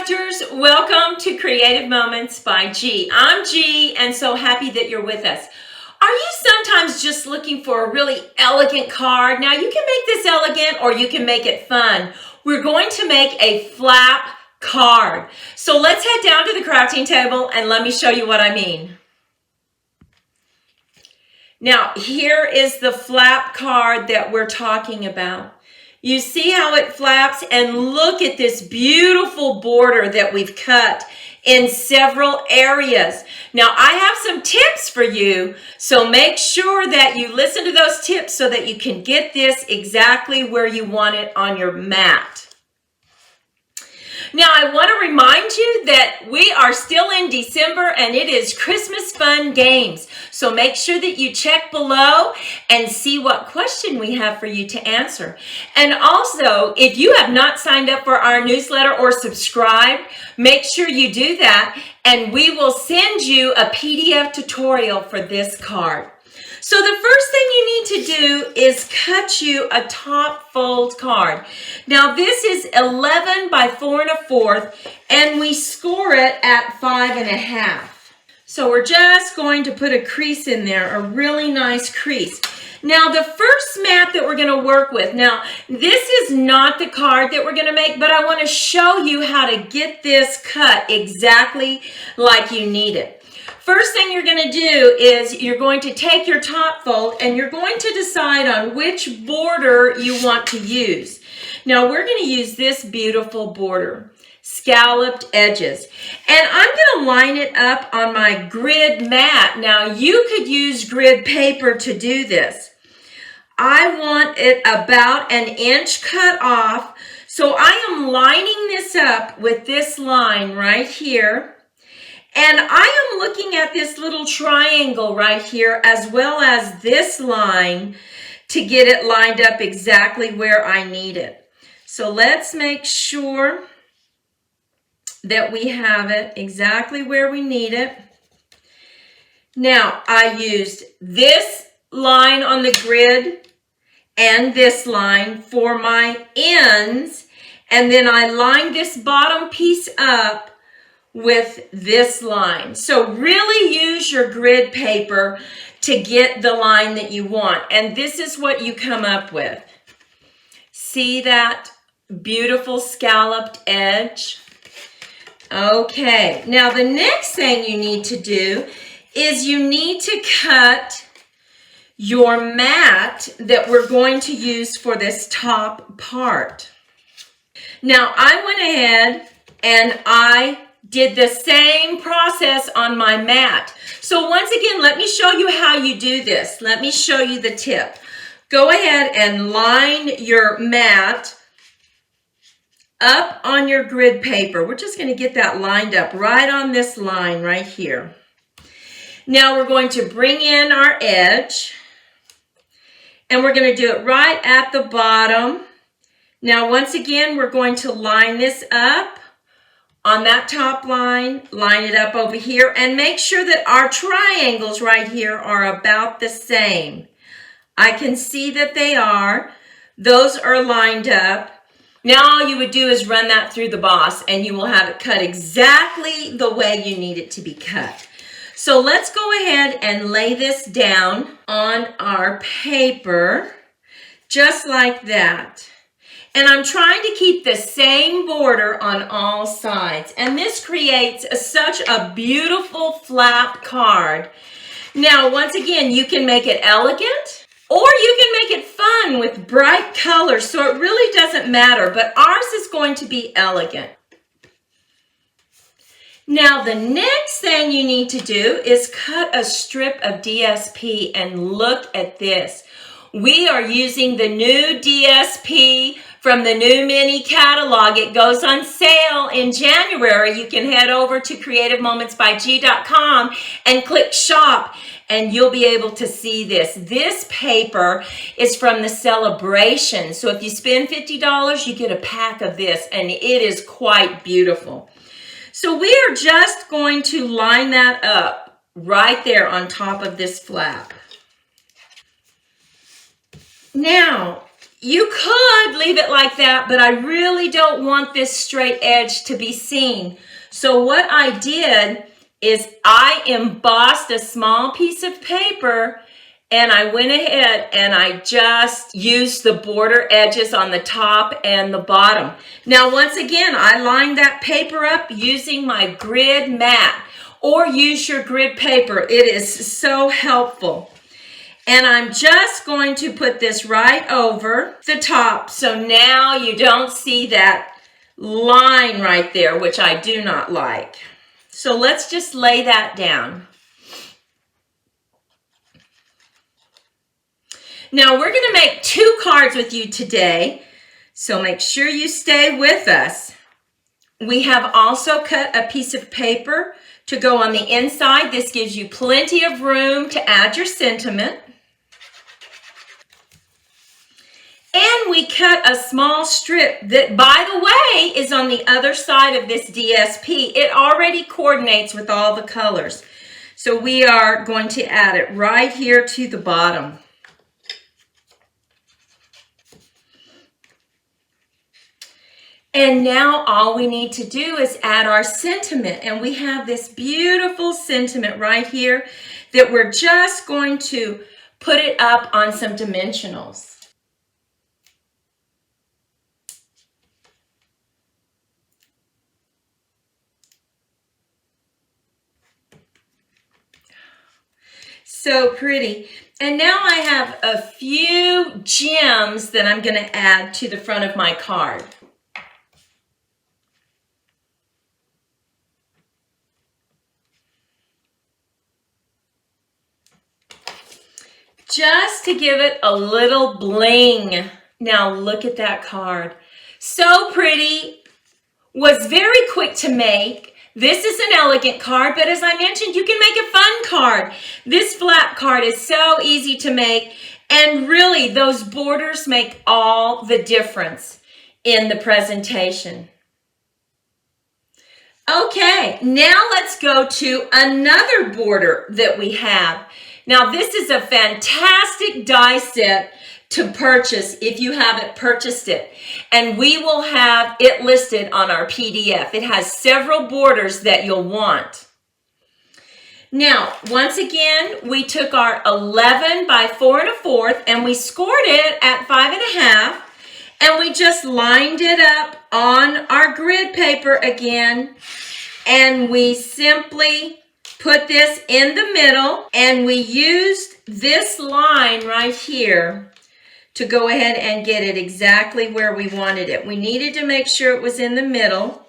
crafters, welcome to Creative Moments by G. I'm G and so happy that you're with us. Are you sometimes just looking for a really elegant card? Now you can make this elegant or you can make it fun. We're going to make a flap card. So let's head down to the crafting table and let me show you what I mean. Now here is the flap card that we're talking about. You see how it flaps, and look at this beautiful border that we've cut in several areas. Now I have some tips for you, so make sure that you listen to those tips so that you can get this exactly where you want it on your mat. Now I want to remind you that we are still in December and it is Christmas fun games. So make sure that you check below and see what question we have for you to answer. And also, if you have not signed up for our newsletter or subscribed, make sure you do that and we will send you a PDF tutorial for this card. So the first thing you need to do is cut you a top fold card. Now this is 11 by 4 1/4 and we score it at 5 1/2. So we're just going to put a crease in there, a really nice crease. Now the first mat that we're going to work with, now this is not the card that we're going to make, but I want to show you how to get this cut exactly like you need it. First thing you're going to do is you're going to take your top fold and you're going to decide on which border you want to use. Now we're going to use this beautiful border, scalloped edges. And I'm going to line it up on my grid mat. Now you could use grid paper to do this. I want it about 1 inch cut off. So I am lining this up with this line right here. And I am looking at this little triangle right here as well as this line to get it lined up exactly where I need it. So let's make sure that we have it exactly where we need it. Now I used this line on the grid and this line for my ends, and then I lined this bottom piece up with this line. So really use your grid paper to get the line that you want. And this is what you come up with. See that beautiful scalloped edge? Okay, now the next thing you need to do is you need to cut your mat that we're going to use for this top part. Now I went ahead and I did the same process on my mat. So once again, let me show you how you do this. Let me show you the tip. Go ahead and line your mat up on your grid paper. We're just going to get that lined up right on this line right here. Now we're going to bring in our edge and we're going to do it right at the bottom. Now once again, we're going to line this up on that top line, line it up over here, and make sure that our triangles right here are about the same. I can see that they are. Those are lined up. Now all you would do is run that through the boss and you will have it cut exactly the way you need it to be cut. So let's go ahead and lay this down on our paper, just like that. And I'm trying to keep the same border on all sides. And this creates such a beautiful flap card. Now, once again, you can make it elegant or you can make it fun with bright colors. So it really doesn't matter, but ours is going to be elegant. Now, the next thing you need to do is cut a strip of DSP, and look at this. We are using the new DSP from the new mini catalog. It goes on sale in January. You can head over to creativemomentsbyg.com and click shop and you'll be able to see this. This paper is from the celebration. So if you spend $50, you get a pack of this and it is quite beautiful. So we are just going to line that up right there on top of this flap. Now, You could leave it like that, but I really don't want this straight edge to be seen. So what I did is I embossed a small piece of paper and I went ahead and I just used the border edges on the top and the bottom. Now, once again, I lined that paper up using my grid mat, or use your grid paper. It is so helpful. And I'm just going to put this right over the top. So now you don't see that line right there, which I do not like. So let's just lay that down. Now we're going to make 2 cards with you today. So make sure you stay with us. We have also cut a piece of paper to go on the inside. This gives you plenty of room to add your sentiment. And we cut a small strip that, by the way, is on the other side of this DSP. It already coordinates with all the colors. So we are going to add it right here to the bottom. And now all we need to do is add our sentiment. And we have this beautiful sentiment right here that we're just going to put it up on some dimensionals. So pretty. And now I have a few gems that I'm going to add to the front of my card. Just to give it a little bling. Now look at that card. So pretty. Was very quick to make. This is an elegant card, but as I mentioned, you can make a fun card. This flap card is so easy to make, and really those borders make all the difference in the presentation. Okay, now let's go to another border that we have. Now this is a fantastic die set to purchase if you haven't purchased it. And we will have it listed on our PDF. It has several borders that you'll want. Now, once again, we took our 11 by 4 1/4 and we scored it at 5 1/2. And we just lined it up on our grid paper again. And we simply put this in the middle. And we used this line right here to go ahead and get it exactly where we wanted it. We needed to make sure it was in the middle.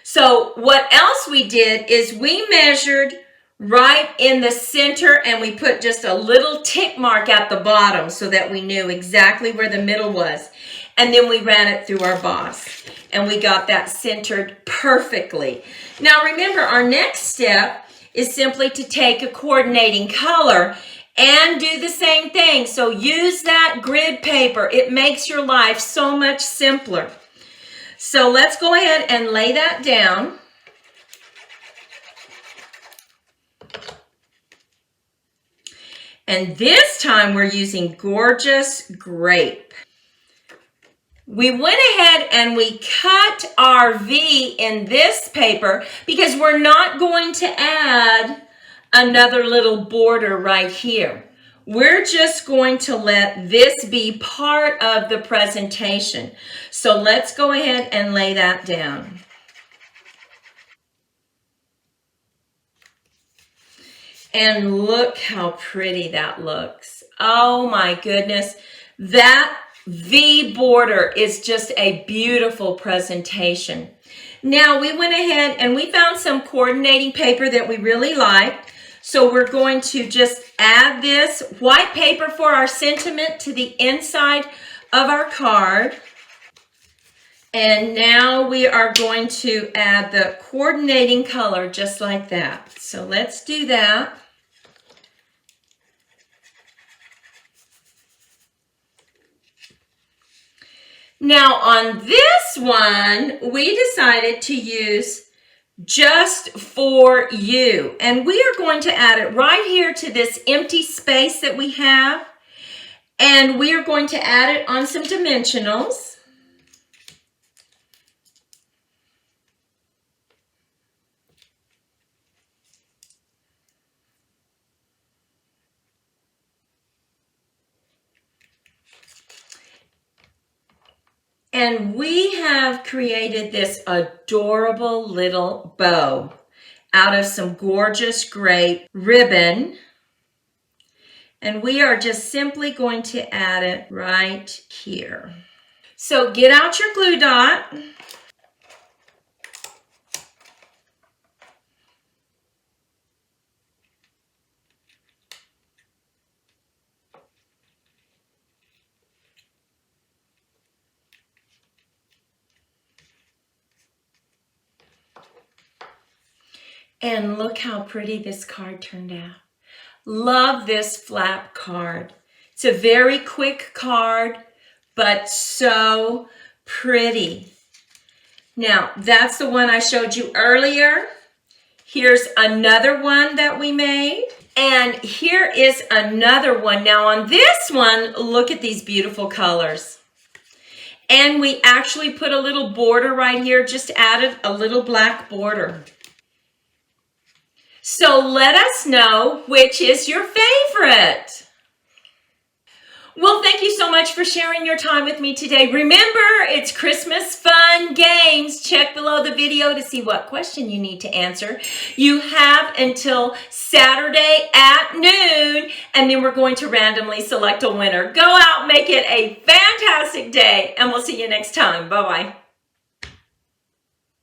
So what else we did is we measured right in the center and we put just a little tick mark at the bottom so that we knew exactly where the middle was. And then we ran it through our boss and we got that centered perfectly. Now remember, our next step is simply to take a coordinating color and do the same thing. So use that grid paper. It makes your life so much simpler. So let's go ahead and lay that down. And this time we're using Gorgeous Grape. We went ahead and we cut our V in this paper because we're not going to add another little border right here. We're just going to let this be part of the presentation. So let's go ahead and lay that down. And look how pretty that looks. Oh my goodness. That V border is just a beautiful presentation. Now we went ahead and we found some coordinating paper that we really liked. So we're going to just add this white paper for our sentiment to the inside of our card. And now we are going to add the coordinating color just like that. So let's do that. Now on this one, we decided to use Just For You. And we are going to add it right here to this empty space that we have. And we are going to add it on some dimensionals. And we have created this adorable little bow out of some gorgeous gray ribbon. And we are just simply going to add it right here. So get out your glue dot. And look how pretty this card turned out. Love this flap card. It's a very quick card, but so pretty. Now, that's the one I showed you earlier. Here's another one that we made. And here is another one. Now on this one, look at these beautiful colors. And we actually put a little border right here, just added a little black border. So let us know which is your favorite. Well, thank you so much for sharing your time with me today. Remember, it's Christmas fun games. Check below the video to see what question you need to answer. You have until Saturday at noon, and then we're going to randomly select a winner. Go out, make it a fantastic day, and we'll see you next time. Bye-bye.